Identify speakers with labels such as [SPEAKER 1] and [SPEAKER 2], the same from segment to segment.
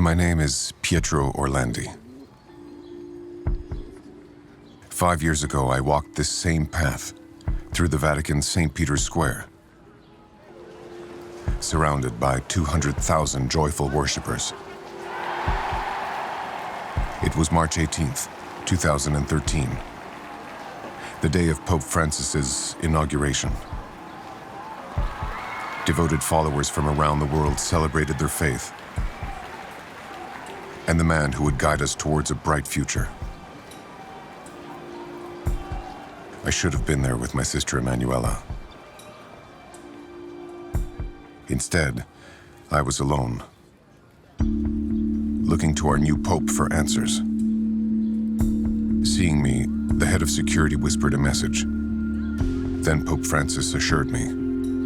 [SPEAKER 1] My name is Pietro Orlandi. 5 years ago, I walked this same path through the Vatican St. Peter's Square, surrounded by 200,000 joyful worshippers. It was March 18th, 2013, the day of Pope Francis's inauguration. Devoted followers from around the world celebrated their faith and the man who would guide us towards a bright future. I should have been there with my sister Emanuela. Instead, I was alone, looking to our new pope for answers. Seeing me, the head of security whispered a message. Then Pope Francis assured me,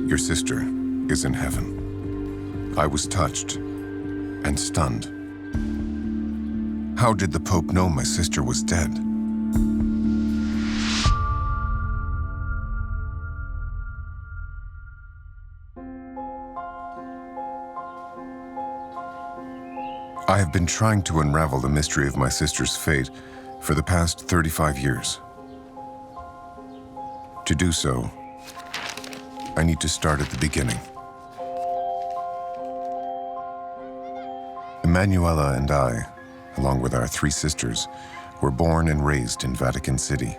[SPEAKER 1] "Your sister is in heaven." I was touched and stunned. How did the Pope know my sister was dead? I have been trying to unravel the mystery of my sister's fate for the past 35 years. To do so, I need to start at the beginning. Emanuela and I, along with our 3 sisters, were born and raised in Vatican City,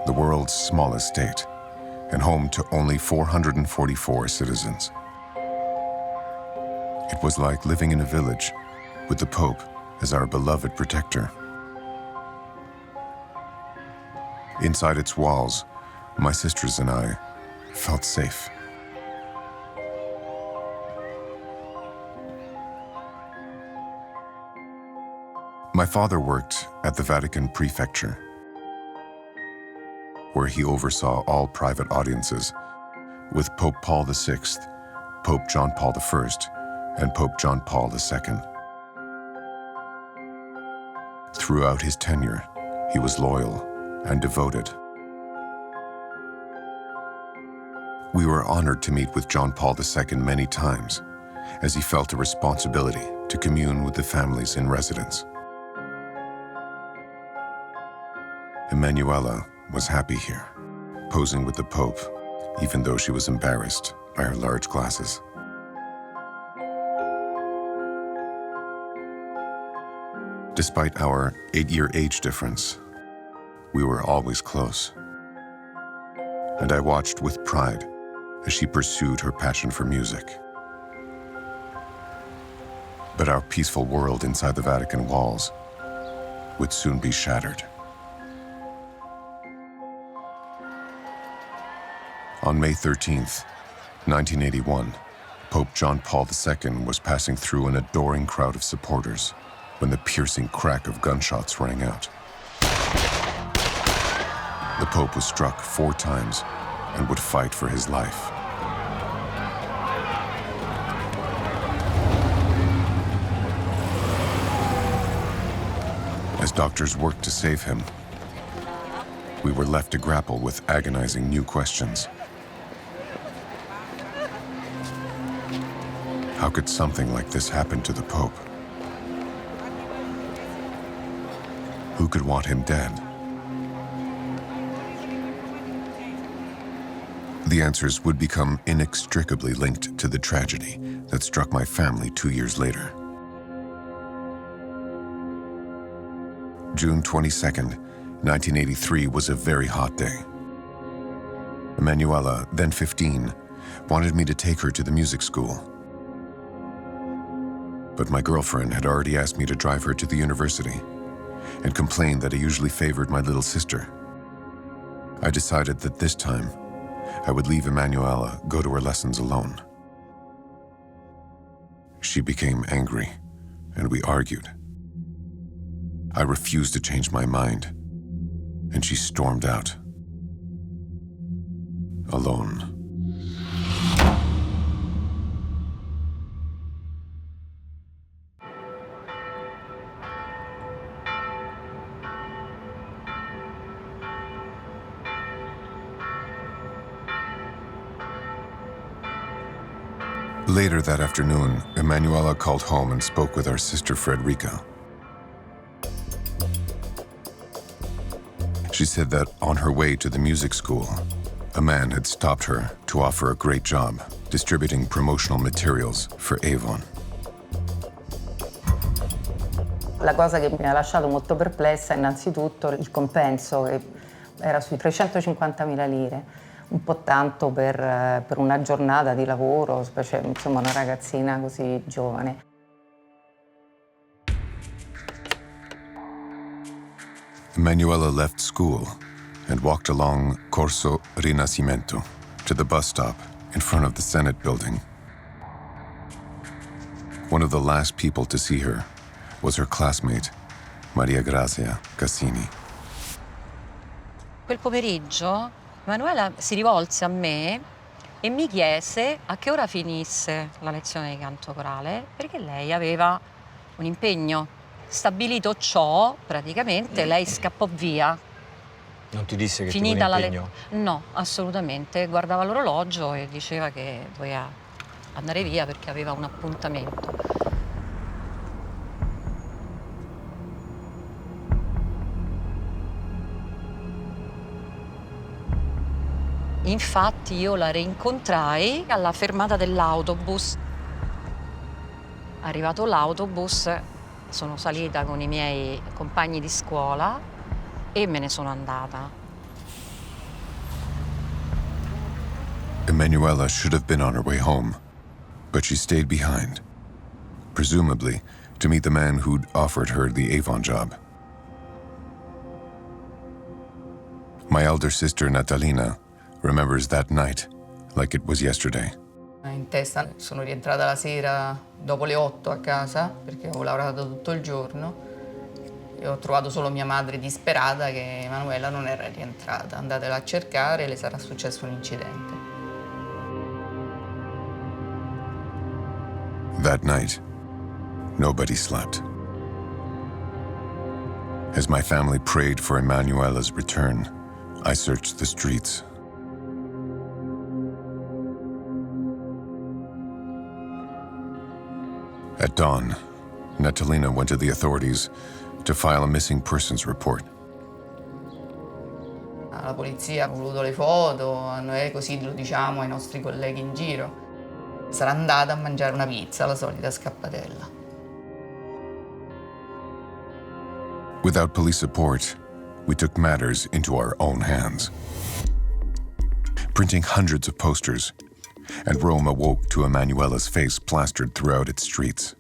[SPEAKER 1] the world's smallest state, and home to only 444 citizens. It was like living in a village with the Pope as our beloved protector. Inside its walls, my sisters and I felt safe. My father worked at the Vatican Prefecture, where he oversaw all private audiences with Pope Paul VI, Pope John Paul I, and Pope John Paul II. Throughout his tenure, he was loyal and devoted. We were honored to meet with John Paul II many times, as he felt a responsibility to commune with the families in residence. Emanuela was happy here, posing with the Pope, even though she was embarrassed by her large glasses. Despite our 8-year age difference, we were always close. And I watched with pride as she pursued her passion for music. But our peaceful world inside the Vatican walls would soon be shattered. On May 13th, 1981, Pope John Paul II was passing through an adoring crowd of supporters when the piercing crack of gunshots rang out. The Pope was struck 4 times and would fight for his life. As doctors worked to save him, we were left to grapple with agonizing new questions. How could something like this happen to the Pope? Who could want him dead? The answers would become inextricably linked to the tragedy that struck my family 2 years later. June 22nd, 1983 was a very hot day. Emanuela, then 15, wanted me to take her to the music school. But my girlfriend had already asked me to drive her to the university and complained that I usually favored my little sister. I decided that this time, I would leave Emanuela go to her lessons alone. She became angry, and we argued. I refused to change my mind, and she stormed out. Alone. Later that afternoon, Emanuela called home and spoke with our sister Frederica. She said that on her way to the music school, a man had stopped her to offer a great job distributing promotional materials for Avon.
[SPEAKER 2] La cosa che mi ha lasciato molto perplessa è innanzitutto il compenso, che era sui 350.000 lire, un po' tanto per una giornata di lavoro, specie insomma una ragazzina così giovane.
[SPEAKER 1] Emanuela left school and walked along Corso Rinascimento to the bus stop in front of the Senate building. One of the last people to see her was her classmate, Maria Grazia Cassini.
[SPEAKER 3] Quel pomeriggio Emanuela si rivolse a me e mi chiese a che ora finisse la lezione di canto corale, perché lei aveva un impegno. Stabilito ciò, praticamente, lei scappò via.
[SPEAKER 4] Non ti disse che
[SPEAKER 3] Finita
[SPEAKER 4] ti
[SPEAKER 3] la
[SPEAKER 4] impegno?
[SPEAKER 3] No, assolutamente. Guardava l'orologio e diceva che doveva andare via perché aveva un appuntamento. Infatti io la rincontrai alla fermata dell'autobus. Arrivato l'autobus, sono salita con i miei compagni di scuola e me ne sono andata.
[SPEAKER 1] Emanuela should have been on her way home, but she stayed behind, presumably to meet the man who'd offered her the Avon job. My elder sister Natalina remembers that night like it was yesterday.
[SPEAKER 2] In testa sono rientrata la sera dopo le 8 a casa perché ho lavorato tutto il giorno e ho trovato solo mia madre disperata che Emanuela non era rientrata. Andatela a cercare, le sarà successo un incidente.
[SPEAKER 1] That night, nobody slept. As my family prayed for Emanuela's return, I searched the streets. At dawn, Natalina went to the authorities to file a missing persons report.
[SPEAKER 2] La polizia ha voluto le foto, noi così lo diciamo ai nostri colleghi in giro. Sarà andata a mangiare una pizza, la solita scappatella.
[SPEAKER 1] Without police support, we took matters into our own hands. Printing hundreds of posters, and Rome awoke to Emanuela's face plastered throughout its streets.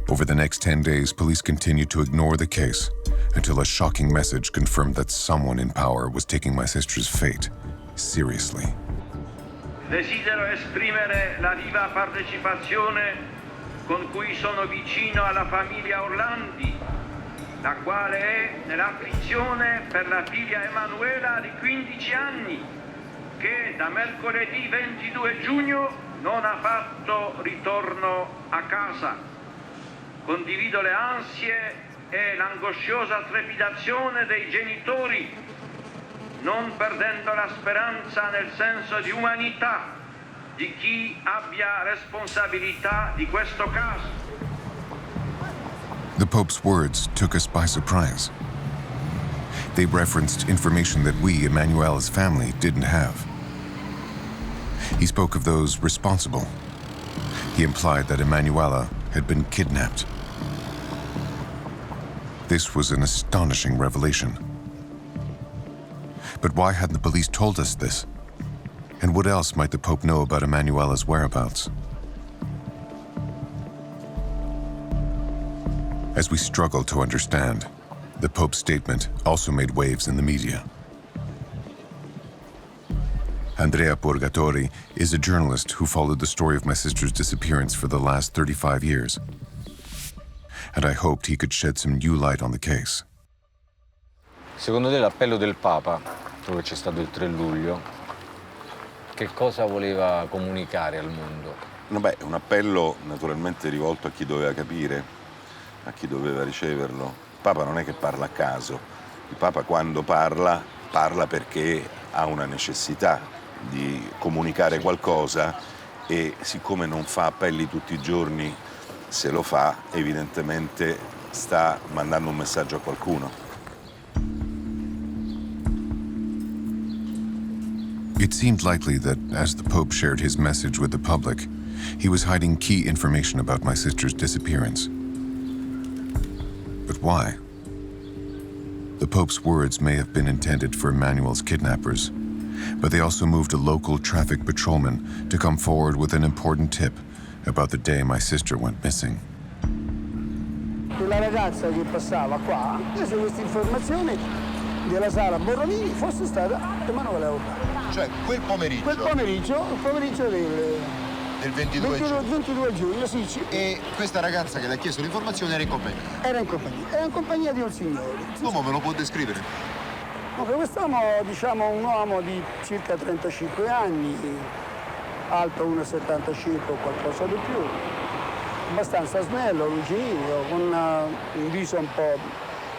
[SPEAKER 1] Over the next 10 days, police continued to ignore the case until a shocking message confirmed that someone in power was taking my sister's fate seriously.
[SPEAKER 5] Desidero esprimere la viva partecipazione con cui sono vicino alla famiglia Orlandi, la quale è nell'afflizione per la figlia Emanuela di 15 anni, che da mercoledì 22 giugno non ha fatto ritorno a casa. Condivido le ansie e l'angosciosa trepidazione dei genitori, non perdendo la speranza nel senso di umanità di chi abbia responsabilità di questo caso.
[SPEAKER 1] The Pope's words took us by surprise. They referenced information that we, Emanuela's family, didn't have. He spoke of those responsible. He implied that Emanuela had been kidnapped. This was an astonishing revelation. But why hadn't the police told us this? And what else might the Pope know about Emanuela's whereabouts? As we struggled to understand, the Pope's statement also made waves in the media. Andrea Purgatori is a journalist who followed the story of my sister's disappearance for the last 35 years. And I hoped he could shed some new light on the case.
[SPEAKER 4] Secondo te l'appello del Papa, quello che c'è stato il 3 luglio, che cosa voleva comunicare al mondo?
[SPEAKER 6] Beh, un appello naturalmente rivolto a chi doveva capire, a chi doveva riceverlo. Il Papa non è che parla a caso. Il Papa quando parla perché ha una necessità di comunicare qualcosa e siccome non fa appelli tutti i giorni, se lo fa evidentemente sta mandando un messaggio a qualcuno.
[SPEAKER 1] It seemed likely that as the Pope shared his message with the public, he was hiding key information about my sister's disappearance. But why? The Pope's words may have been intended for Emanuel's kidnappers, but they also moved a local traffic patrolman to come forward with an important tip about the day my sister went missing.
[SPEAKER 7] La ragazza che passava qua ha preso questa informazione della sala Borromini fosse stata Emanuela Orlandi.
[SPEAKER 8] Cioè quel pomeriggio?
[SPEAKER 7] Il pomeriggio
[SPEAKER 8] del 22
[SPEAKER 7] giugno, sì.
[SPEAKER 8] E questa ragazza che le ha chiesto l'informazione era in compagnia?
[SPEAKER 7] Era in compagnia di un signore.
[SPEAKER 8] L'uomo me lo può descrivere?
[SPEAKER 7] Quest'uomo, diciamo, un uomo di circa 35 anni, alto 1,75 o qualcosa di più, abbastanza snello, lucido, con un viso un po',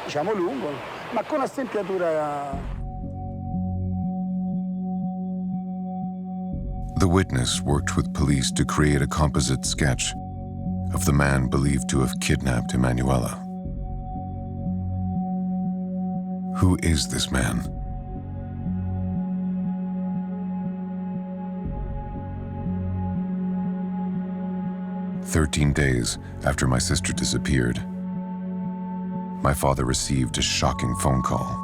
[SPEAKER 7] diciamo, lungo, ma con una stempiatura.
[SPEAKER 1] The witness worked with police to create a composite sketch of the man believed to have kidnapped Emanuela. Who is this man? "13 days after my sister disappeared, my father received a shocking phone call.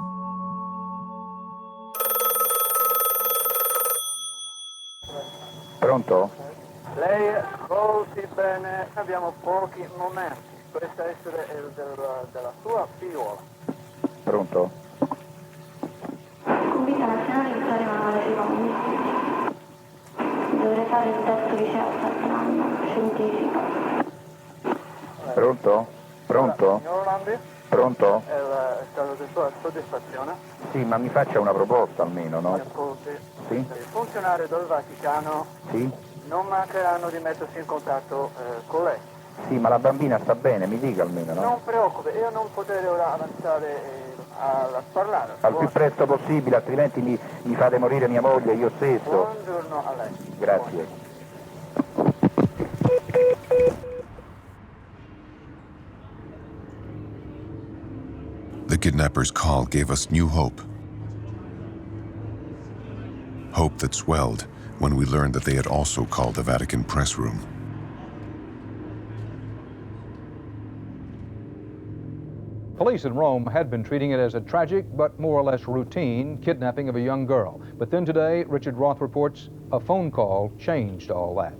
[SPEAKER 9] Pronto?
[SPEAKER 10] Lei ascolti bene, abbiamo pochi momenti. Questa essere della sua figliola.
[SPEAKER 9] Pronto?
[SPEAKER 11] Convinta nazionale di fare manuale secondo. Dovrei fare il test liceo quest'anno, scientifico.
[SPEAKER 9] Pronto? Pronto?
[SPEAKER 10] Signor Orlandi?
[SPEAKER 9] Pronto?
[SPEAKER 10] È il caso di sua soddisfazione.
[SPEAKER 9] Sì, ma mi faccia una proposta almeno, no?
[SPEAKER 10] Mi ascolti.
[SPEAKER 9] Sì?
[SPEAKER 10] I funzionari del Vaticano
[SPEAKER 9] Sì?
[SPEAKER 10] non mancheranno di mettersi in contatto con lei.
[SPEAKER 9] Sì, ma la bambina sta bene, mi dica almeno, no?
[SPEAKER 10] Non preoccupi, io non potrei ora avanzare a parlare.
[SPEAKER 9] Al più presto possibile, altrimenti mi fate morire mia moglie io stesso.
[SPEAKER 10] Buongiorno a lei.
[SPEAKER 9] Grazie.
[SPEAKER 1] The kidnapper's call gave us new hope. Hope that swelled when we learned that they had also called the Vatican press room.
[SPEAKER 12] Police in Rome had been treating it as a tragic but more or less routine kidnapping of a young girl. But then today, Richard Roth reports, a phone call changed all that.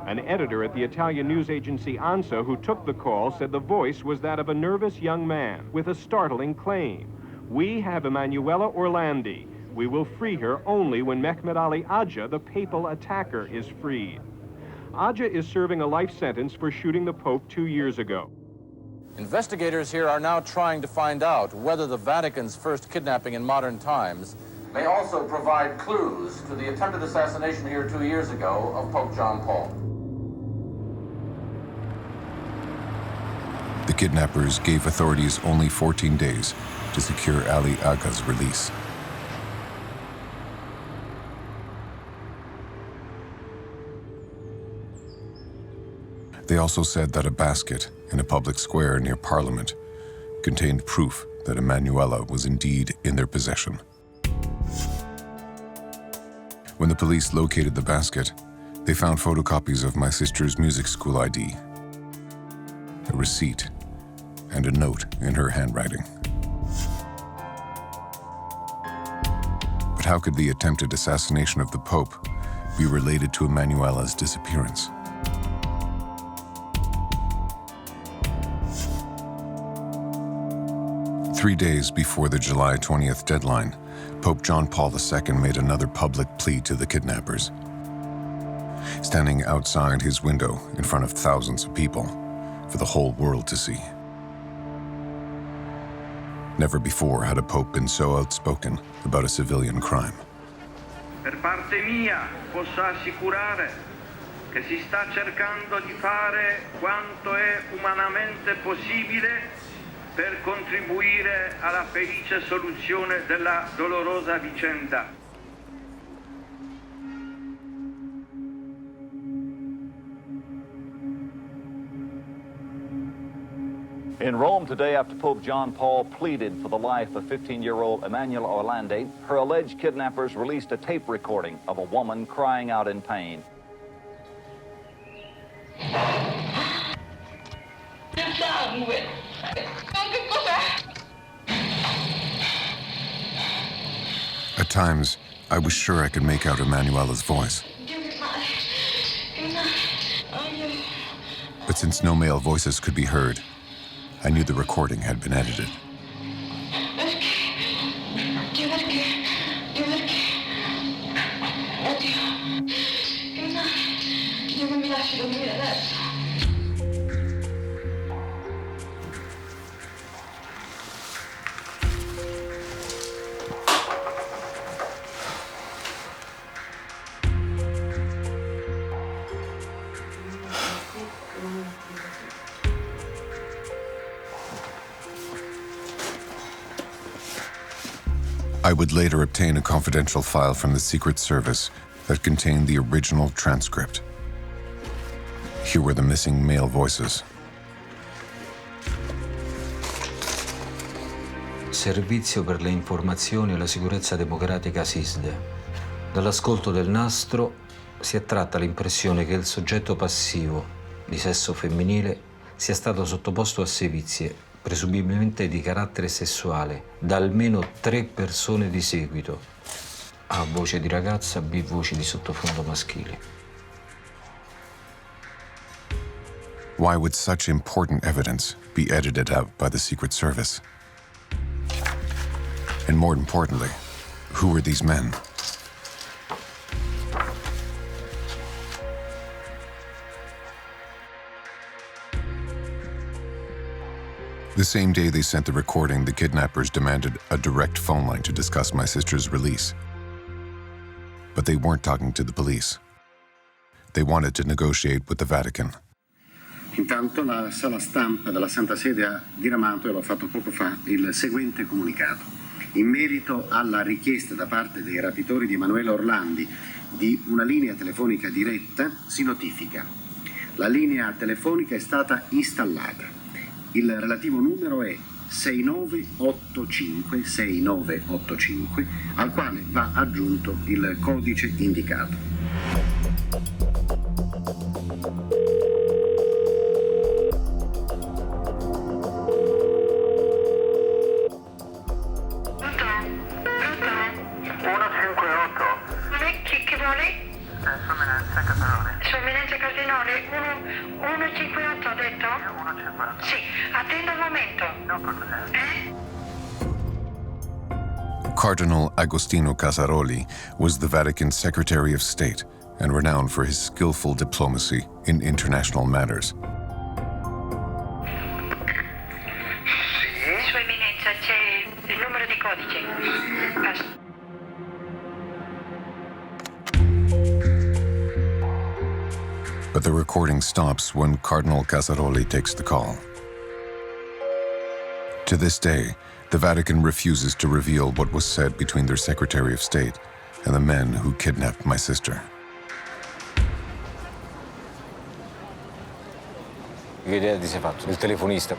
[SPEAKER 13] An editor at the Italian news agency ANSA who took the call said the voice was that of a nervous young man with a startling claim. "We have Emanuela Orlandi. We will free her only when Mehmet Ali Agca, the papal attacker, is freed." Agca is serving a life sentence for shooting the Pope 2 years ago.
[SPEAKER 4] Investigators here are now trying to find out whether the Vatican's first kidnapping in modern times may also provide clues to the attempted assassination here 2 years ago of Pope John Paul.
[SPEAKER 1] The kidnappers gave authorities only 14 days to secure Ali Agca's release. They also said that a basket in a public square near Parliament contained proof that Emanuela was indeed in their possession. When the police located the basket, they found photocopies of my sister's music school ID, a receipt, and a note in her handwriting. But how could the attempted assassination of the Pope be related to Emanuela's disappearance? Three days before the July 20th deadline, Pope John Paul II made another public plea to the kidnappers. Standing outside his window in front of thousands of people for the whole world to see. Never before had a pope been so outspoken about a civilian crime.
[SPEAKER 5] Per parte mia posso assicurare che si sta cercando di fare quanto è umanamente possibile per contribuire alla felice soluzione della dolorosa vicenda.
[SPEAKER 14] In Rome today, after Pope John Paul pleaded for the life of 15-year-old Emanuela Orlandi, her alleged kidnappers released a tape recording of a woman crying out in pain.
[SPEAKER 1] At times, I was sure I could make out Emanuela's voice. But since no male voices could be heard, I knew the recording had been edited. I would later obtain a confidential file from the Secret Service that contained the original transcript. Here were the missing male voices.
[SPEAKER 15] Servizio per le informazioni e la sicurezza democratica SISD. Dall'ascolto del nastro si è tratta l'impressione che il soggetto passivo, di sesso femminile, sia stato sottoposto a sevizie, presumibilmente di carattere sessuale, da almeno 3 persone di seguito. A voce di ragazza, B voci di sottofondo maschili.
[SPEAKER 1] Why would such important evidence be edited out by the Secret Service? And more importantly, who were these men? The same day they sent the recording, the kidnappers demanded a direct phone line to discuss my sister's release. But they weren't talking to the police. They wanted to negotiate with the Vatican.
[SPEAKER 16] Intanto la sala stampa della Santa Sede ha diramato, e l'ho fatto poco fa, il seguente comunicato. In merito alla richiesta da parte dei rapitori di Emanuela Orlandi di una linea telefonica diretta, si notifica: la linea telefonica è stata installata. Il relativo numero è 6985, al quale va aggiunto il codice indicato.
[SPEAKER 1] Cardinal Agostino Casaroli was the Vatican Secretary of State and renowned for his skillful diplomacy in international matters.
[SPEAKER 11] Sua Eminenza, c'è il numero di codice.
[SPEAKER 1] But the recording stops when Cardinal Casaroli takes the call. To this day, the Vatican refuses to reveal what was said between their Secretary of State and the men who kidnapped my sister.
[SPEAKER 17] Che idea ti sei fatto? Il telefonista,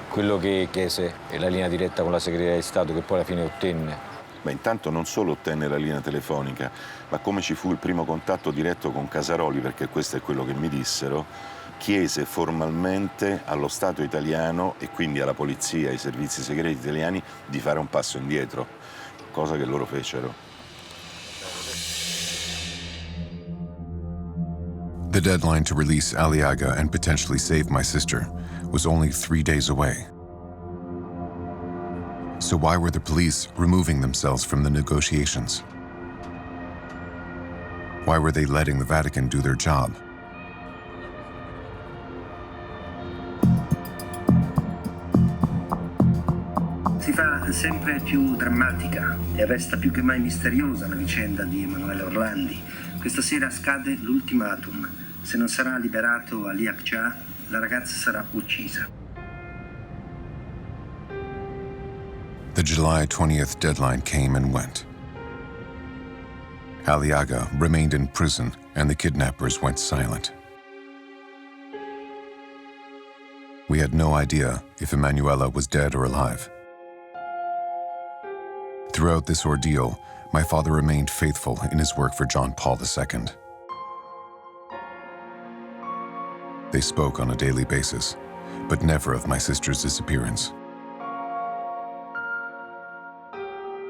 [SPEAKER 17] quello che chiese la linea diretta con la Segreteria di Stato, che poi alla fine ottenne.
[SPEAKER 6] Ma intanto non solo ottenne la linea telefonica, ma come ci fu il primo contatto diretto con Casaroli, perché questo è quello che mi dissero, chiese formalmente allo Stato italiano e quindi alla polizia, ai servizi segreti italiani, di fare un passo indietro, cosa che loro fecero.
[SPEAKER 1] The deadline to release Aliaga and potentially save my sister was only 3 days away. So why were the police removing themselves from the negotiations? Why were they letting the Vatican do their job?
[SPEAKER 16] Si fa sempre più drammatica e resta più che mai misteriosa la vicenda di Emanuela Orlandi. Questa sera scade l'ultimatum. Se non sarà liberato Ali Akçaa, la ragazza sarà uccisa.
[SPEAKER 1] The July 20th deadline came and went. Aliaga remained in prison and the kidnappers went silent. We had no idea if Emanuela was dead or alive. Throughout this ordeal, my father remained faithful in his work for John Paul II. They spoke on a daily basis, but never of my sister's disappearance.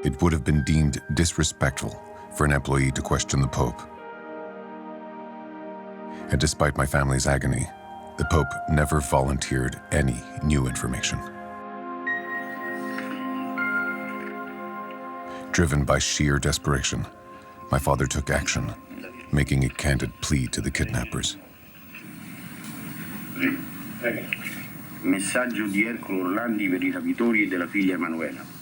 [SPEAKER 1] It would have been deemed disrespectful for an employee to question the Pope. And despite my family's agony, the Pope never volunteered any new information. Driven by sheer desperation, my father took action, making a candid plea to the kidnappers.
[SPEAKER 16] Messaggio di Ercole Orlandi per I rapitori della figlia Emanuela.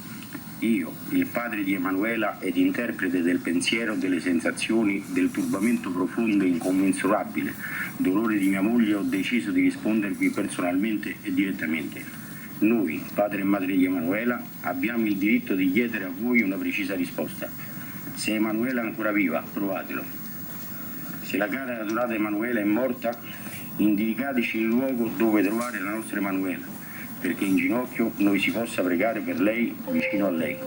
[SPEAKER 16] Io, il padre di Emanuela ed interprete del pensiero, delle sensazioni, del turbamento profondo e incommensurabile, dolore di mia moglie, ho deciso di rispondervi personalmente e direttamente. Noi, padre e madre di Emanuela, abbiamo il diritto di chiedere a voi una precisa risposta. Se Emanuela è ancora viva, provatelo. Se la cara e adorata Emanuela è morta, indicateci il luogo dove trovare la nostra Emanuela, perché in ginocchio noi si possa pregare per lei, vicino a lei.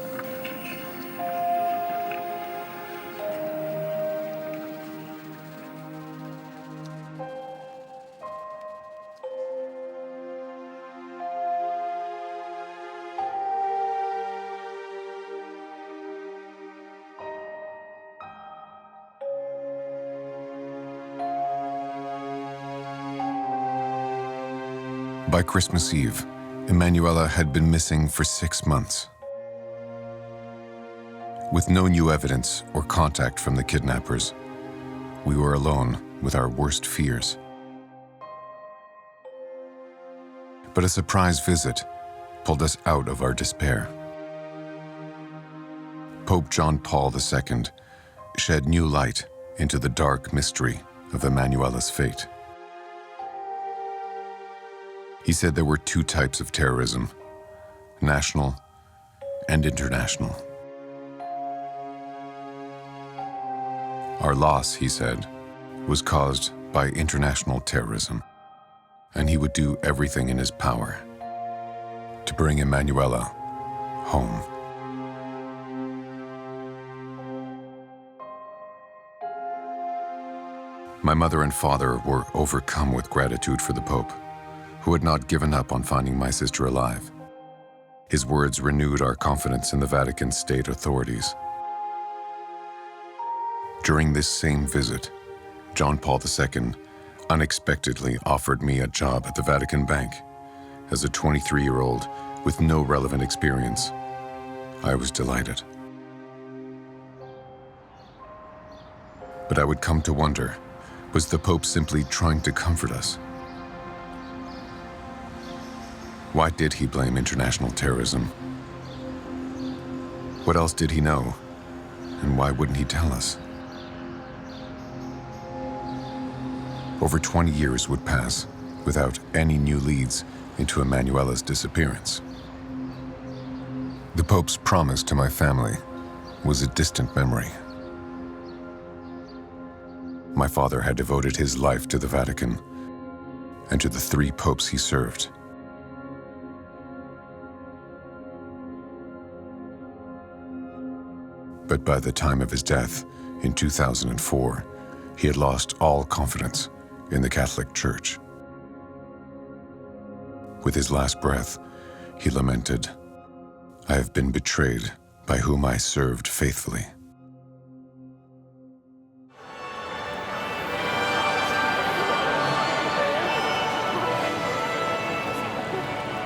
[SPEAKER 1] By Christmas Eve, Emanuela had been missing for 6 months. With no new evidence or contact from the kidnappers, we were alone with our worst fears. But a surprise visit pulled us out of our despair. Pope John Paul II shed new light into the dark mystery of Emanuela's fate. He said there were 2 types of terrorism, national and international. Our loss, he said, was caused by international terrorism, and he would do everything in his power to bring Emanuela home. My mother and father were overcome with gratitude for the Pope, who had not given up on finding my sister alive. His words renewed our confidence in the Vatican State authorities. During this same visit, John Paul II unexpectedly offered me a job at the Vatican Bank. As a 23-year-old with no relevant experience, I was delighted. But I would come to wonder, was the Pope simply trying to comfort us? Why did he blame international terrorism? What else did he know? And why wouldn't he tell us? Over 20 years would pass without any new leads into Emanuela's disappearance. The Pope's promise to my family was a distant memory. My father had devoted his life to the Vatican and to the 3 popes he served. But by the time of his death in 2004, he had lost all confidence in the Catholic Church. With his last breath, he lamented, "I have been betrayed by whom I served faithfully."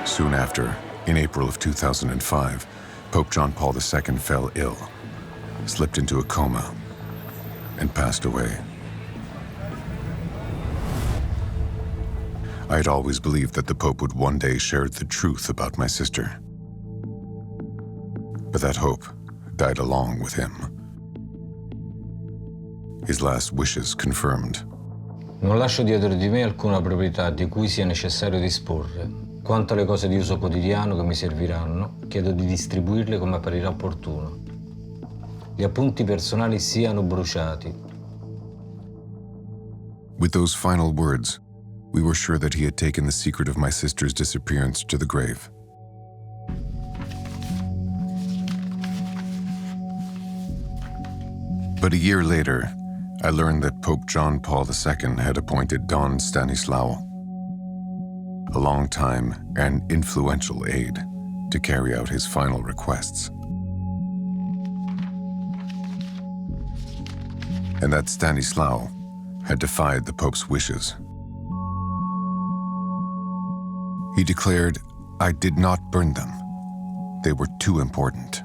[SPEAKER 1] Soon after, in April of 2005, Pope John Paul II fell ill, slipped into a coma, and passed away. I had always believed that the Pope would one day share the truth about my sister. But that hope died along with him. His last wishes confirmed.
[SPEAKER 15] Non lascio dietro di me alcuna proprietà di cui sia necessario disporre. Quanto alle cose di uso quotidiano che mi serviranno, chiedo di distribuirle come apparirà opportuno. Gli appunti personali siano bruciati.
[SPEAKER 1] With those final words, we were sure that he had taken the secret of my sister's disappearance to the grave. But a year later, I learned that Pope John Paul II had appointed Don Stanislao, a long-time and influential aide, to carry out his final requests. And that Stanislao had defied the Pope's wishes. He declared, I did not burn them. They were too important.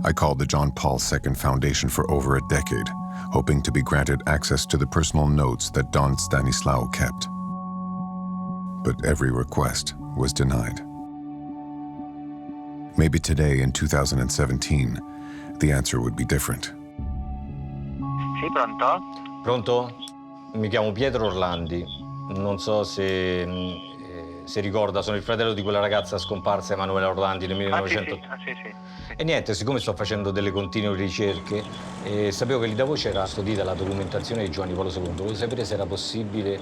[SPEAKER 1] I called the John Paul II Foundation for over a decade, hoping to be granted access to the personal notes that Don Stanislao kept. But every request was denied. Maybe today, in 2017, the answer would be different.
[SPEAKER 18] Sì, pronto?
[SPEAKER 17] Pronto? Mi chiamo Pietro Orlandi. Non so se ricorda, sono il fratello di quella ragazza scomparsa, Emanuela Orlandi, nel 1900.
[SPEAKER 18] Sì.
[SPEAKER 17] E niente, siccome sto facendo delle continue ricerche, sapevo che lì da voi c'era custodita la documentazione di Giovanni Paolo II. Volevo sapere se era possibile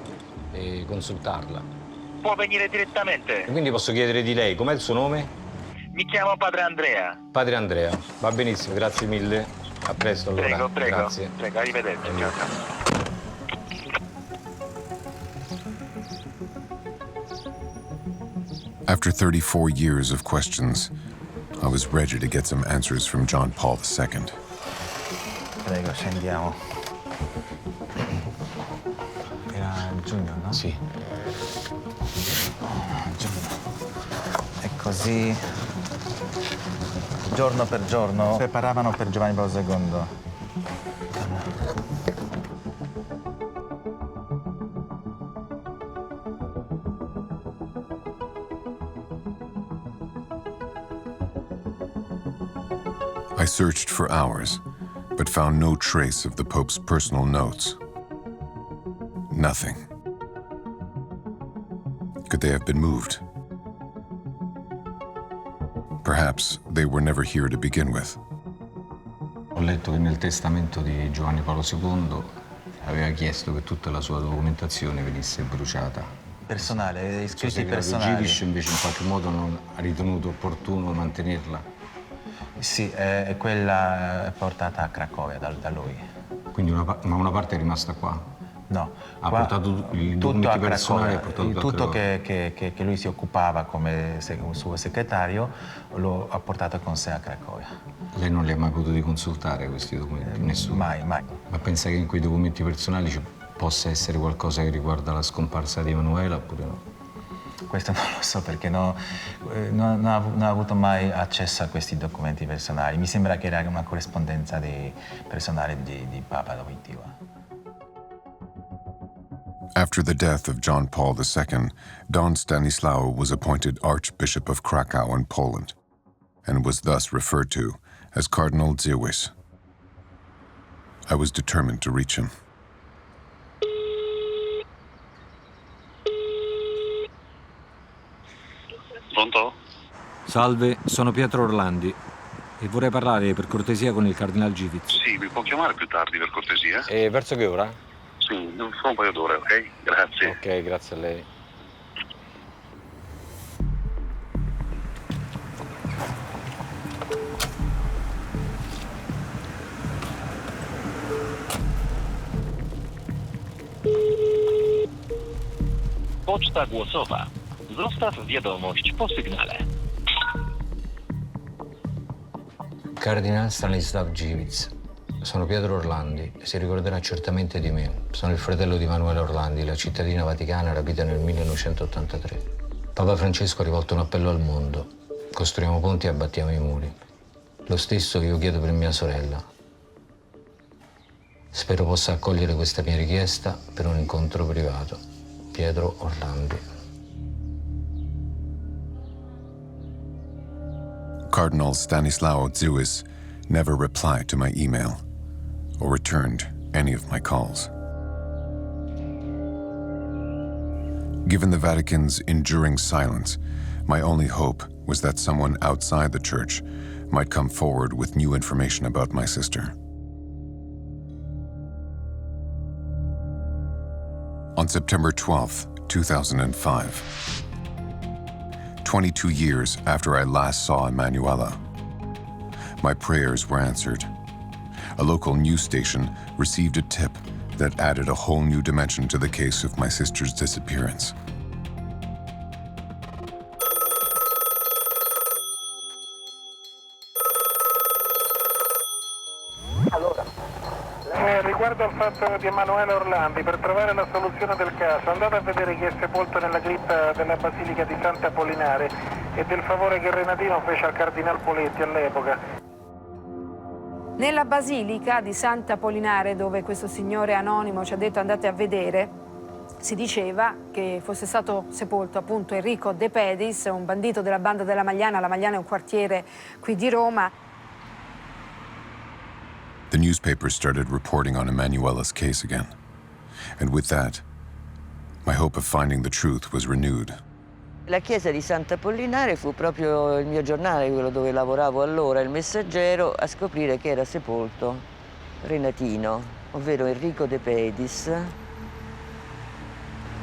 [SPEAKER 17] consultarla.
[SPEAKER 18] Può venire direttamente.
[SPEAKER 17] E quindi posso chiedere di lei, com'è il suo nome?
[SPEAKER 18] Mi chiamo Padre Andrea.
[SPEAKER 17] Padre Andrea, va benissimo, grazie mille. A presto allora.
[SPEAKER 18] Prego.
[SPEAKER 17] Grazie.
[SPEAKER 18] Prego, arrivederci. Ciao.
[SPEAKER 1] After 34 years of questions, I was ready to get some answers from John Paul II.
[SPEAKER 19] Prego, scendiamo. Era giugno, no?
[SPEAKER 17] Sì.
[SPEAKER 19] Giugno. E così, giorno per giorno, preparavano per Giovanni Paolo II.
[SPEAKER 1] I searched for hours, but found no trace of the Pope's personal notes. Nothing. Could they have been moved? Perhaps they were never here to begin with.
[SPEAKER 15] Ho letto che nel testamento di Giovanni Paolo II aveva chiesto che tutta la sua documentazione venisse bruciata.
[SPEAKER 19] Personale, iscritti
[SPEAKER 15] Il
[SPEAKER 19] personali.
[SPEAKER 15] Givish invece in qualche modo non ha ritenuto opportuno mantenerla.
[SPEAKER 19] Sì, è quella portata a Cracovia da lui.
[SPEAKER 15] Quindi una parte è rimasta qua?
[SPEAKER 19] No.
[SPEAKER 15] Ha portato i documenti personali,
[SPEAKER 19] il tutto che lui si occupava come suo segretario lo ha portato con sé a Cracovia.
[SPEAKER 15] Lei non li ha mai potuti consultare questi documenti? Nessuno?
[SPEAKER 19] Mai.
[SPEAKER 15] Ma pensa che in quei documenti personali ci possa essere qualcosa che riguarda la scomparsa di Emanuela oppure no?
[SPEAKER 19] Questo non lo so perché non ho avuto mai accesso a questi documenti personali. Mi sembra che era una corrispondenza personale di Papa Domitila.
[SPEAKER 1] After the death of John Paul II, Don Stanislao was appointed Archbishop of Krakow in Poland, and was thus referred to as Cardinal Dziwisz. I was determined to reach him.
[SPEAKER 18] Pronto?
[SPEAKER 15] Salve, sono Pietro Orlandi e vorrei parlare per cortesia con il Cardinal Dziwisz.
[SPEAKER 20] Sì, mi può chiamare più tardi per cortesia?
[SPEAKER 17] E verso che ora?
[SPEAKER 20] Sì, fra un paio d'ore, ok? Grazie.
[SPEAKER 17] Ok, grazie a lei.
[SPEAKER 21] Poczta głosowa. Zostaw wiadomość po sygnale.
[SPEAKER 15] Cardinal Stanislaw Dziwisz. Sono Pietro Orlandi, si ricorderà certamente di me. Sono il fratello di Emanuela Orlandi, la cittadina vaticana rapita nel 1983. Papa Francesco ha rivolto un appello al mondo. Costruiamo ponti e abbattiamo i muri. Lo stesso io chiedo per mia sorella. Spero possa accogliere questa mia richiesta per un incontro privato. Pietro Orlandi.
[SPEAKER 1] Cardinal Stanislao Dziwisz never replied to my email or returned any of my calls. Given the Vatican's enduring silence, my only hope was that someone outside the church might come forward with new information about my sister. On September 12th, 2005, 22 years after I last saw Emanuela, my prayers were answered. A local news station received a tip that added a whole new dimension to the case of my sister's disappearance.
[SPEAKER 10] Riguardo al fatto di Emanuela Orlandi, per trovare la soluzione del caso, andate a vedere chi è sepolto nella cripta della Basilica di Santa Apollinare e del favore che Renatino fece al Cardinal Poletti all'epoca.
[SPEAKER 3] Nella Basilica di Santa Apollinare, dove questo signore anonimo ci ha detto andate a vedere, si diceva che fosse stato sepolto appunto Enrico De Pedis, un bandito della banda della Magliana. La Magliana è un quartiere qui di Roma.
[SPEAKER 1] The newspapers started reporting on Emanuela's case again. And with that, my hope of finding the truth was renewed.
[SPEAKER 22] La chiesa di Santa Apollinare fu proprio il mio giornale, quello dove lavoravo allora, Il Messaggero, a scoprire che era sepolto Renatino, ovvero Enrico De Pedis,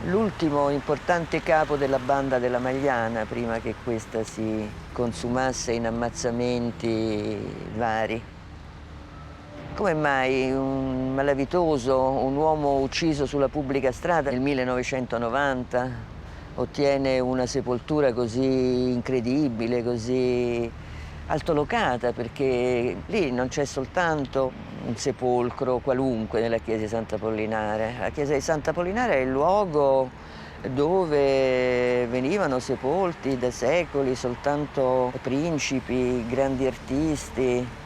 [SPEAKER 22] l'ultimo importante capo della banda della Magliana, prima che questa si consumasse in ammazzamenti vari. Come mai un malavitoso, un uomo ucciso sulla pubblica strada nel 1990 ottiene una sepoltura così incredibile, così altolocata, perché lì non c'è soltanto un sepolcro qualunque nella chiesa di Santa Apollinare. La chiesa di Santa Apollinare è il luogo dove venivano sepolti da secoli soltanto principi, grandi artisti.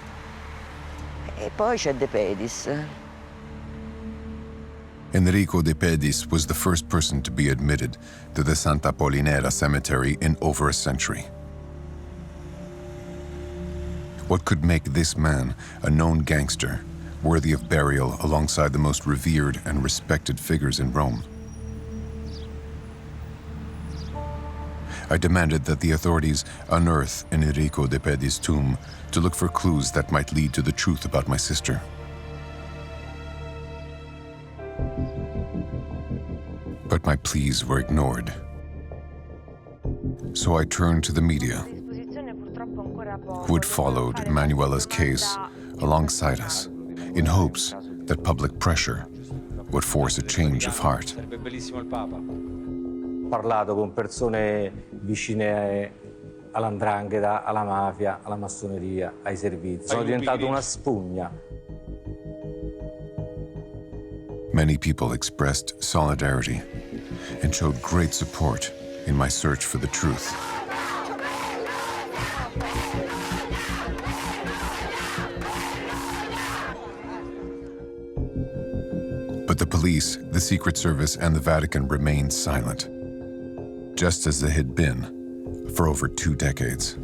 [SPEAKER 22] E poi c'è De Pedis.
[SPEAKER 1] Enrico De Pedis was the first person to be admitted to the Santa Apollinera cemetery in over a century. What could make this man, a known gangster, worthy of burial alongside the most revered and respected figures in Rome? I demanded that the authorities unearth Enrico De Pedis' tomb to look for clues that might lead to the truth about my sister. But my pleas were ignored. So I turned to the media, who had followed Emanuela's case alongside us, in hopes that public pressure would force a change of heart.
[SPEAKER 17] Ho parlato con persone vicine all''ndrangheta, alla mafia, alla massoneria, ai servizi. Sono diventato una spugna.
[SPEAKER 1] Many people expressed solidarity and showed great support in my search for the truth. But the police, the Secret Service, and the Vatican remained silent, just as they had been for over 2 decades.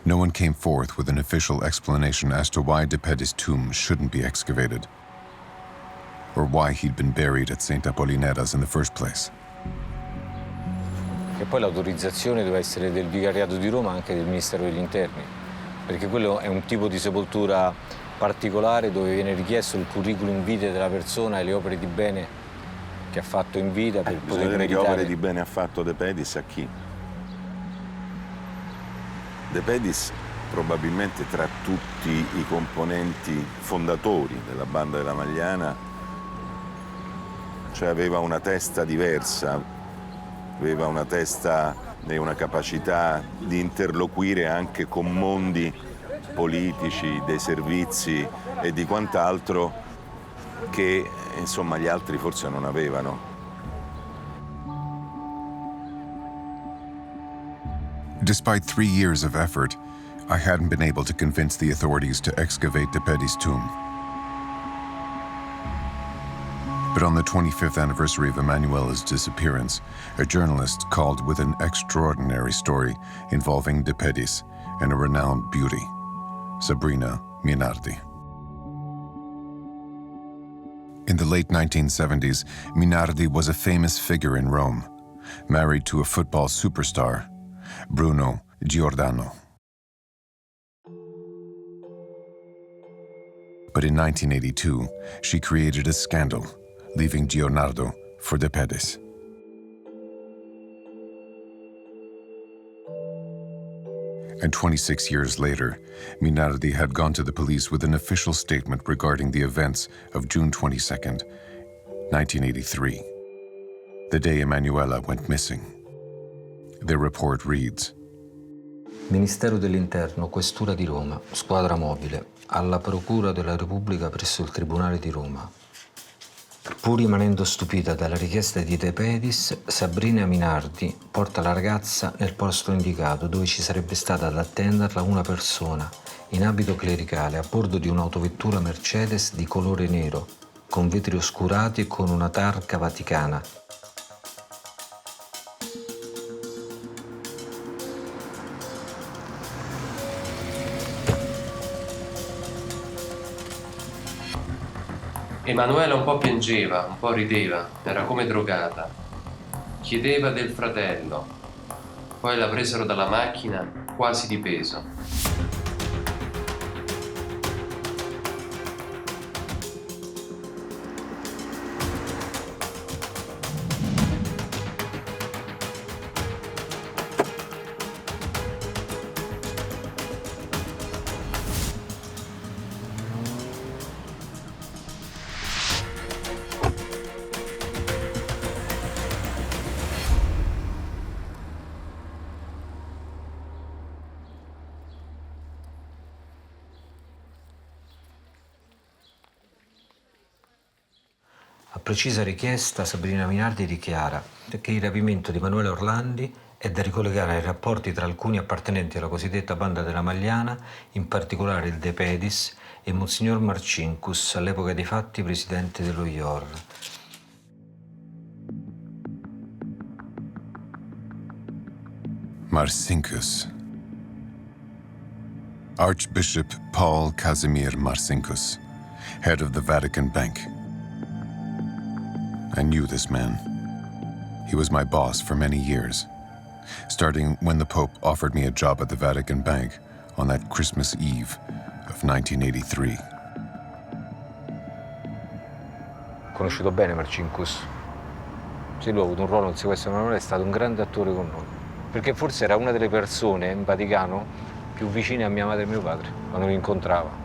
[SPEAKER 1] No one came forth with an official explanation as to why De Pedis' tomb shouldn't be excavated, or why he'd been buried at St. Apollinera's in the first place.
[SPEAKER 17] E poi l'autorizzazione deve essere del Vicariato di Roma, anche del Ministero degli Interni, perché quello è un tipo di sepoltura particolare dove viene richiesto il curriculum vitae della persona e le opere di bene che ha fatto in vita per poter
[SPEAKER 6] vedere
[SPEAKER 17] meritare.
[SPEAKER 6] che opere di bene ha fatto De Pedis a chi? De Pedis probabilmente tra tutti i componenti fondatori della banda della Magliana, cioè aveva una testa diversa, aveva una testa e una capacità di interloquire anche con mondi politici, dei servizi e di quant'altro che insomma gli altri forse non avevano.
[SPEAKER 1] Despite 3 years of effort, I hadn't been able to convince the authorities to excavate De Pedis' tomb. But on the 25th anniversary of Emanuela's disappearance, a journalist called with an extraordinary story involving De Pedis and a renowned beauty, Sabrina Minardi. In the late 1970s, Minardi was a famous figure in Rome, married to a football superstar, Bruno Giordano. But in 1982, she created a scandal, leaving Gionardo for De Pedis. And 26 years later, Minardi had gone to the police with an official statement regarding the events of June 22nd, 1983, the day Emanuela went missing. Their report reads:
[SPEAKER 15] Ministero dell'Interno, Questura di Roma, Squadra Mobile, alla Procura della Repubblica presso il Tribunale di Roma. Pur rimanendo stupita dalla richiesta di De Pedis, Sabrina Minardi porta la ragazza nel posto indicato, dove ci sarebbe stata ad attenderla una persona in abito clericale a bordo di un'autovettura Mercedes di colore nero, con vetri oscurati e con una targa vaticana.
[SPEAKER 2] Emanuela un po' piangeva, un po' rideva, era come drogata. Chiedeva del fratello. Poi la presero dalla macchina quasi di peso.
[SPEAKER 15] A precisa richiesta, Sabrina Minardi dichiara che il rapimento di Emanuela Orlandi è da ricollegare ai rapporti tra alcuni appartenenti alla cosiddetta banda della Magliana, in particolare il De Pedis e Monsignor Marcinkus, all'epoca dei fatti presidente dello IOR.
[SPEAKER 1] Marcinkus. Archbishop Paul Casimir Marcinkus, head of the Vatican Bank. I knew this man. He was my boss for many years, starting when the Pope offered me a job at the Vatican Bank on that Christmas Eve of 1983.
[SPEAKER 17] Ho conosciuto bene Marcinkus. Sì, lui ha avuto un ruolo nel sequestro di Emanuela, è stato un grande attore con noi. Perché forse era una delle persone in Vaticano più vicine a mia madre e mio padre, quando li incontrava.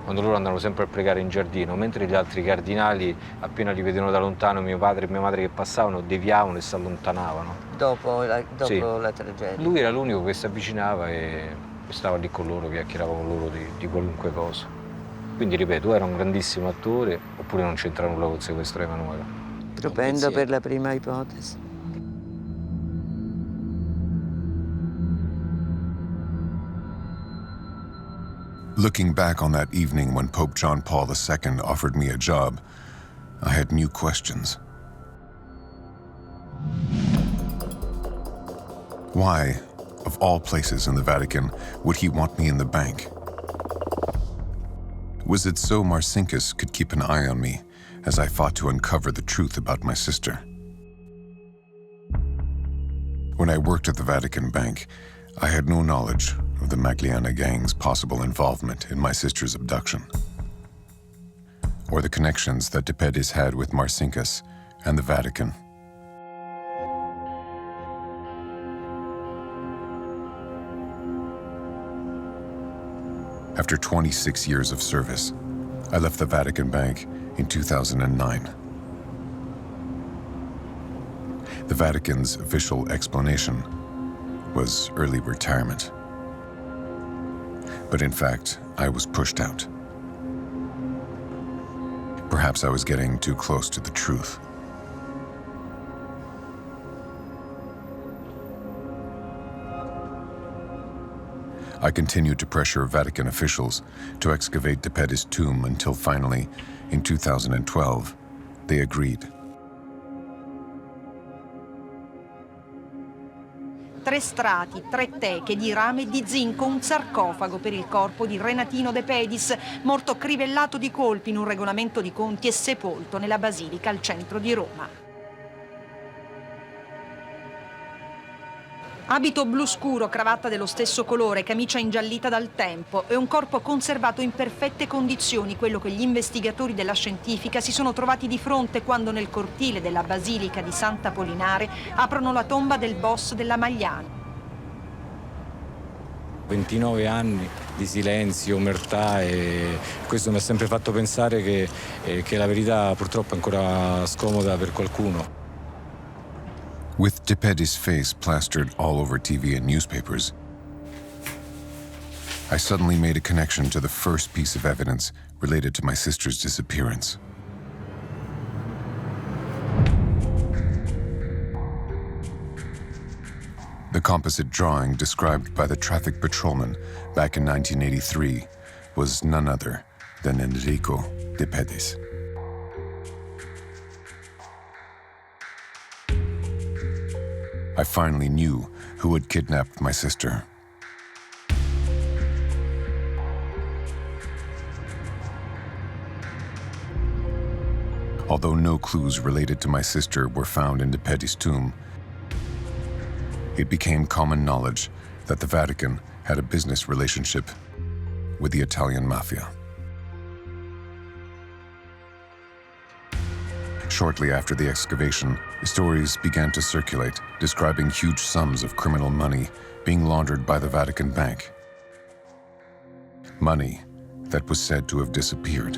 [SPEAKER 17] Quando loro andavano sempre a pregare in giardino, mentre gli altri cardinali, appena li vedevano da lontano, mio padre e mia madre che passavano, deviavano e si allontanavano.
[SPEAKER 22] Dopo la
[SPEAKER 17] Sì.
[SPEAKER 22] tragedia.
[SPEAKER 17] Lui era l'unico che si avvicinava e stava lì con loro, chiacchierava con loro di qualunque cosa. Quindi, ripeto, era un grandissimo attore, oppure non c'entra nulla col sequestro di Emanuela.
[SPEAKER 22] Propendo per la prima ipotesi.
[SPEAKER 1] Looking back on that evening when Pope John Paul II offered me a job, I had new questions. Why, of all places in the Vatican, would he want me in the bank? Was it so Marcinkus could keep an eye on me as I fought to uncover the truth about my sister? When I worked at the Vatican Bank, I had no knowledge of the Magliana gang's possible involvement in my sister's abduction, or the connections that De Pedis had with Marcinkus and the Vatican. After 26 years of service, I left the Vatican Bank in 2009. The Vatican's official explanation was early retirement. But in fact, I was pushed out. Perhaps I was getting too close to the truth. I continued to pressure Vatican officials to excavate De Pedis' tomb until finally, in 2012, they agreed.
[SPEAKER 8] 3 strati, 3 teche di rame e di zinco, un sarcofago per il corpo di Renatino De Pedis, morto crivellato di colpi in un regolamento di conti e sepolto nella basilica al centro di Roma. Abito blu scuro, cravatta dello stesso colore, camicia ingiallita dal tempo e un corpo conservato in perfette condizioni, quello che gli investigatori della scientifica si sono trovati di fronte quando nel cortile della Basilica di Sant'Apollinare aprono la tomba del boss della Magliana.
[SPEAKER 17] 29 anni di silenzio, omertà, e questo mi ha sempre fatto pensare che la verità purtroppo è ancora scomoda per qualcuno.
[SPEAKER 1] With DePetty's face plastered all over TV and newspapers, I suddenly made a connection to the first piece of evidence related to my sister's disappearance. The composite drawing described by the traffic patrolman back in 1983 was none other than Enrico DePetty's. I finally knew who had kidnapped my sister. Although no clues related to my sister were found in DePetty's tomb, it became common knowledge that the Vatican had a business relationship with the Italian Mafia. Shortly after the excavation, stories began to circulate describing huge sums of criminal money being laundered by the Vatican Bank. Money that was said to have disappeared.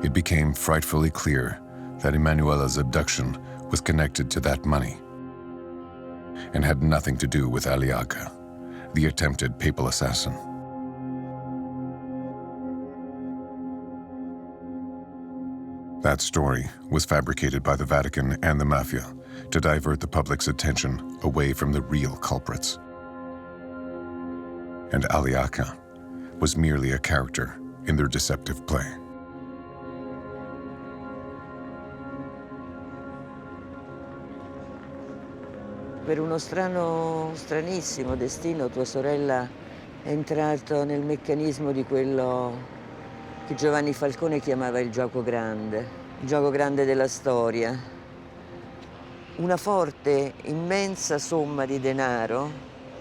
[SPEAKER 1] It became frightfully clear that Emanuela's abduction was connected to that money and had nothing to do with Aliaga, the attempted papal assassin. That story was fabricated by the Vatican and the Mafia to divert the public's attention away from the real culprits. And Aliaga was merely a character in their deceptive play.
[SPEAKER 22] Per uno stranissimo destino, tua sorella è entrata nel meccanismo di quello che Giovanni Falcone chiamava il gioco grande della storia. Una forte, immensa somma di denaro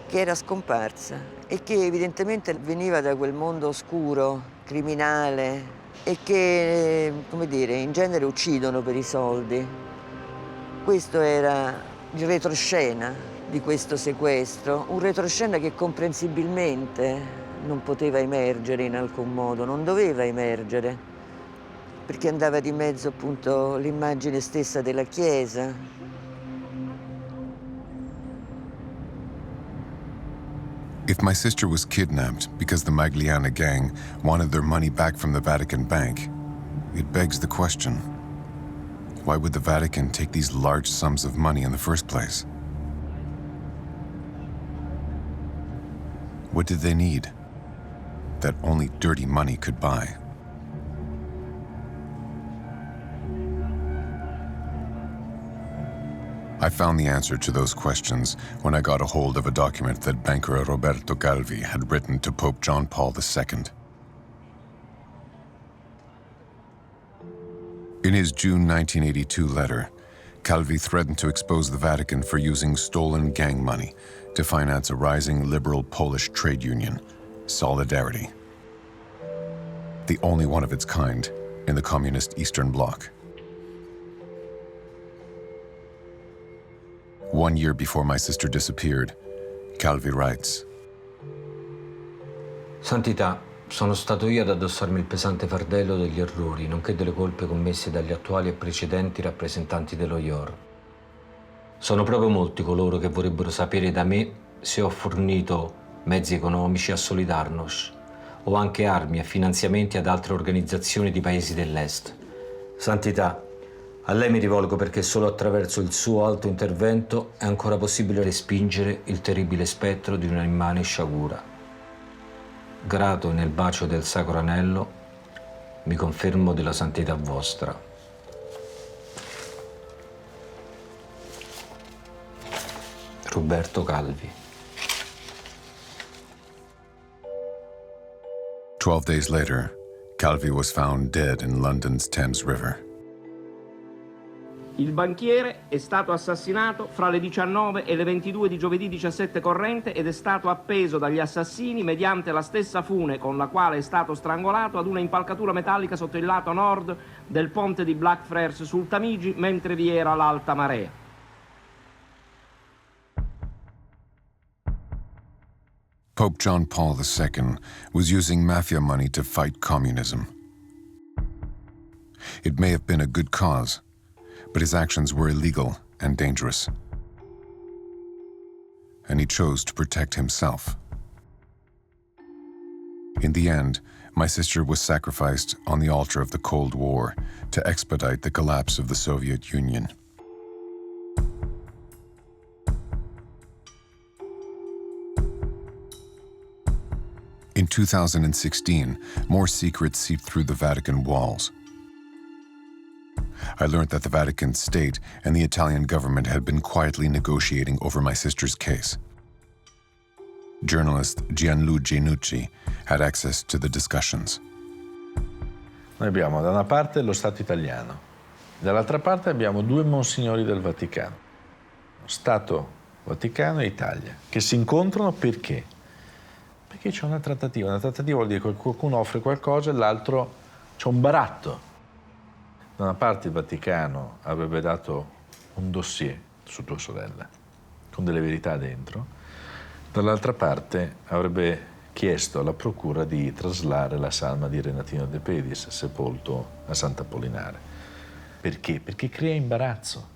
[SPEAKER 22] che era scomparsa e che evidentemente veniva da quel mondo oscuro, criminale e che, come dire, in genere uccidono per i soldi. Questo era il retroscena di questo sequestro, un retroscena che comprensibilmente non poteva emergere in alcun modo, non doveva emergere, perché andava di mezzo appunto l'immagine stessa della Chiesa.
[SPEAKER 1] If my sister was kidnapped because the Magliana gang wanted their money back from the Vatican Bank, it begs the question, why would the Vatican take these large sums of money in the first place? What did they need that only dirty money could buy? I found the answer to those questions when I got a hold of a document that banker Roberto Calvi had written to Pope John Paul II. In his June 1982 letter, Calvi threatened to expose the Vatican for using stolen gang money to finance a rising liberal Polish trade union, Solidarity, the only one of its kind in the communist Eastern Bloc. 1 year before my sister disappeared, Calvi writes,
[SPEAKER 15] Santità, sono stato io ad addossarmi il pesante fardello degli errori, nonché delle colpe commesse dagli attuali e precedenti rappresentanti dello IOR. Sono proprio molti coloro che vorrebbero sapere da me se ho fornito mezzi economici a Solidarność o anche armi e finanziamenti ad altre organizzazioni di paesi dell'Est. Santità, a lei mi rivolgo perché solo attraverso il suo alto intervento è ancora possibile respingere il terribile spettro di una immane sciagura. Grato nel bacio del Sacro Anello, mi confermo della santità vostra. Roberto Calvi.
[SPEAKER 1] 12 days later, Calvi was found dead in London's Thames River.
[SPEAKER 7] Il banchiere è stato assassinato fra le 19 e le 22 di giovedì 17 corrente ed è stato appeso dagli assassini mediante la stessa fune con la quale è stato strangolato ad una impalcatura metallica sotto il lato nord del ponte di Blackfriars sul Tamigi mentre vi era l'alta marea.
[SPEAKER 1] Pope John Paul II was using mafia money to fight communism. It may have been a good cause, but his actions were illegal and dangerous. And he chose to protect himself. In the end, my sister was sacrificed on the altar of the Cold War to expedite the collapse of the Soviet Union. In 2016, more secrets seeped through the Vatican walls. I learned that the Vatican State and the Italian government had been quietly negotiating over my sister's case. Journalist Gianluigi Nucci had access to the discussions.
[SPEAKER 9] Noi abbiamo da una parte lo Stato italiano, dall'altra parte abbiamo due monsignori del Vaticano, Stato Vaticano e Italia, che si incontrano perché? Perché c'è una trattativa. Una trattativa vuol dire che qualcuno offre qualcosa e l'altro c'è un baratto. Da una parte il Vaticano avrebbe dato un dossier su tua sorella, con delle verità dentro, dall'altra parte avrebbe chiesto alla procura di traslare la salma di Renatino De Pedis, sepolto a Sant'Apollinare. Perché? Perché crea imbarazzo.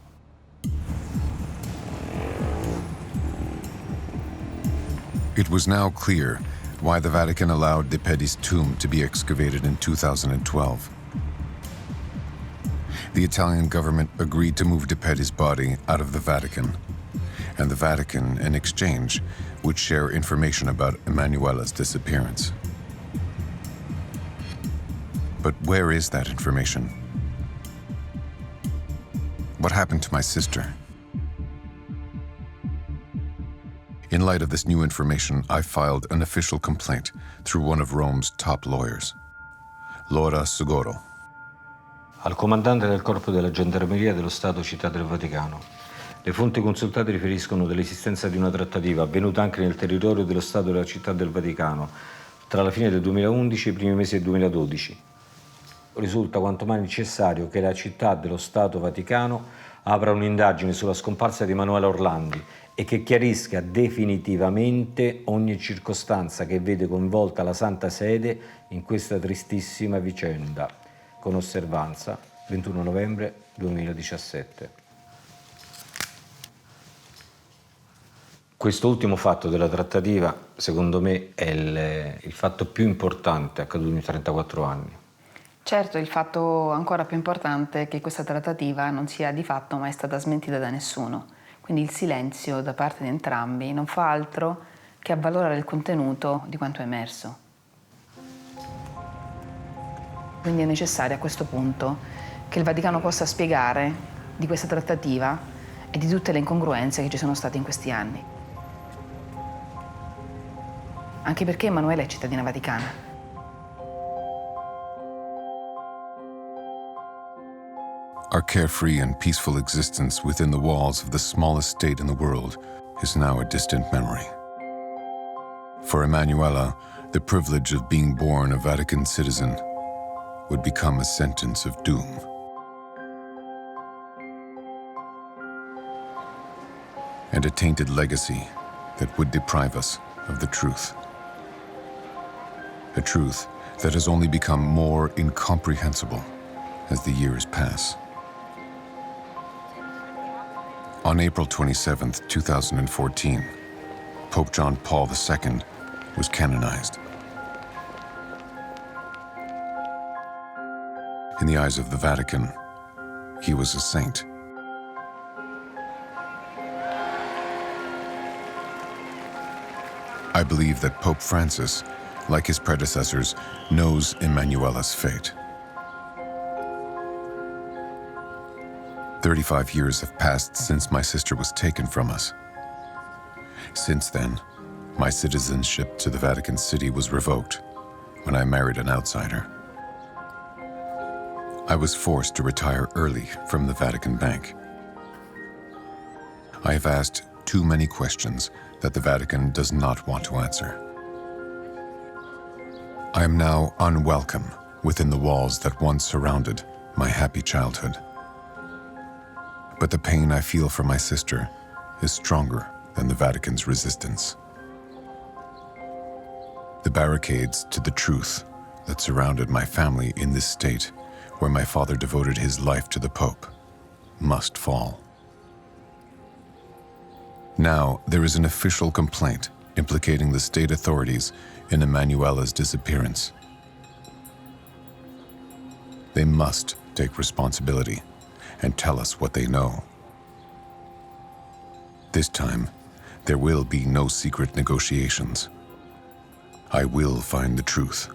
[SPEAKER 1] It was now clear why the Vatican allowed De Pedis' tomb to be excavated in 2012. The Italian government agreed to move De Pedis' body out of the Vatican, and the Vatican, in exchange, would share information about Emanuela's disappearance. But where is that information? What happened to my sister? In light of this new information, I filed an official complaint through one of Rome's top lawyers, Laura Sugoro.
[SPEAKER 15] Al comandante del corpo della Gendarmeria dello Stato Città del Vaticano. Le fonti consultate riferiscono dell'esistenza di una trattativa avvenuta anche nel territorio dello Stato della Città del Vaticano tra la fine del 2011 e i primi mesi del 2012. Risulta quanto mai necessario che la Città dello Stato Vaticano apra un'indagine sulla scomparsa di Emanuela Orlandi e che chiarisca definitivamente ogni circostanza che vede coinvolta la Santa Sede in questa tristissima vicenda. Con osservanza, 21 novembre 2017. Questo ultimo fatto della trattativa, secondo me, è il fatto più importante accaduto in 34 anni.
[SPEAKER 23] Certo, il fatto ancora più importante è che questa trattativa non sia di fatto mai stata smentita da nessuno. Quindi il silenzio da parte di entrambi non fa altro che avvalorare il contenuto di quanto è emerso. Quindi è necessario a questo punto che il Vaticano possa spiegare di questa trattativa e di tutte le incongruenze che ci sono state in questi anni. Anche perché Emanuela è cittadina vaticana.
[SPEAKER 1] Our carefree and peaceful existence within the walls of the smallest state in the world is now a distant memory. For Emanuela, the privilege of being born a Vatican citizen would become a sentence of doom. And a tainted legacy that would deprive us of the truth. A truth that has only become more incomprehensible as the years pass. On April 27, 2014, Pope John Paul II was canonized. In the eyes of the Vatican, he was a saint. I believe that Pope Francis, like his predecessors, knows Emanuela's fate. 35 years have passed since my sister was taken from us. Since then, my citizenship to the Vatican City was revoked when I married an outsider. I was forced to retire early from the Vatican Bank. I have asked too many questions that the Vatican does not want to answer. I am now unwelcome within the walls that once surrounded my happy childhood. But the pain I feel for my sister is stronger than the Vatican's resistance. The barricades to the truth that surrounded my family in this state, where my father devoted his life to the Pope, must fall. Now there is an official complaint implicating the state authorities in Emanuela's disappearance. They must take responsibility and tell us what they know. This time, there will be no secret negotiations. I will find the truth.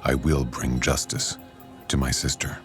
[SPEAKER 1] I will bring justice to my sister.